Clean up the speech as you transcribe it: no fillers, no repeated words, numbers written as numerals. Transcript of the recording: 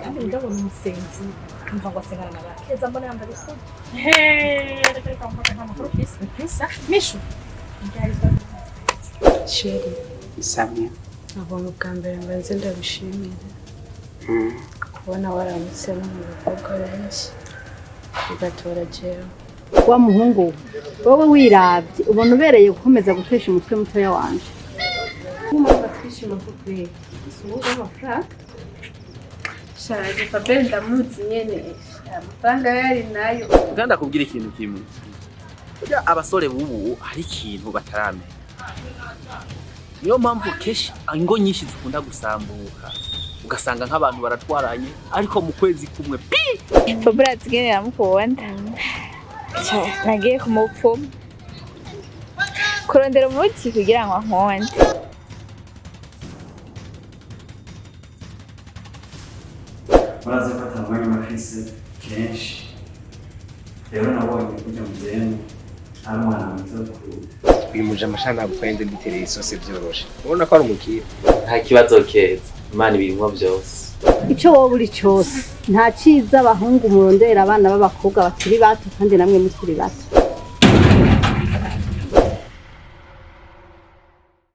kandi ndabona umusenzi umva ngo asengana n'abakeza mbona yambaye ikoti reka mfate nk'amakuru pisa mishu sheri Samia abona ubwa mbere ngo nze ndabishimira kubona waramutse no mu bakobwa benshi ugatora jewe wa muhungu wowe wiravye ubona ubereye gukomeza gutesha umutwe mutoya wanje nk'umuntu atwishima ko kwega usubuze amafaranga sharaje Fabien ndamuzi nyene amafaranga yari nayo kandi akubwira ikintu kimwe burya abasore bubu hari ikintu bataramenya niyo mpamvu keshi ingo nyinshi zikunda gusambuka ugasanga nk'abantu baratwaranye ariko mu kwezi kumwe pi Fabien atsigene namukunda nagiye kumupfuma kurondera umuti kugira ngo nkonde murazi ko atamwanya bafise kenshi rero nabonye kujya mu demu ari umwana mwiza twimuje amashana gukwenze nditereye isose byoroshe ubona ko ari umukire nta kibazo keza imana ibirimwo byose ico wowe uri cyose nta ciza abahungu murondera abana b'abakobwa bakiri bato kandi namwe mukiri bato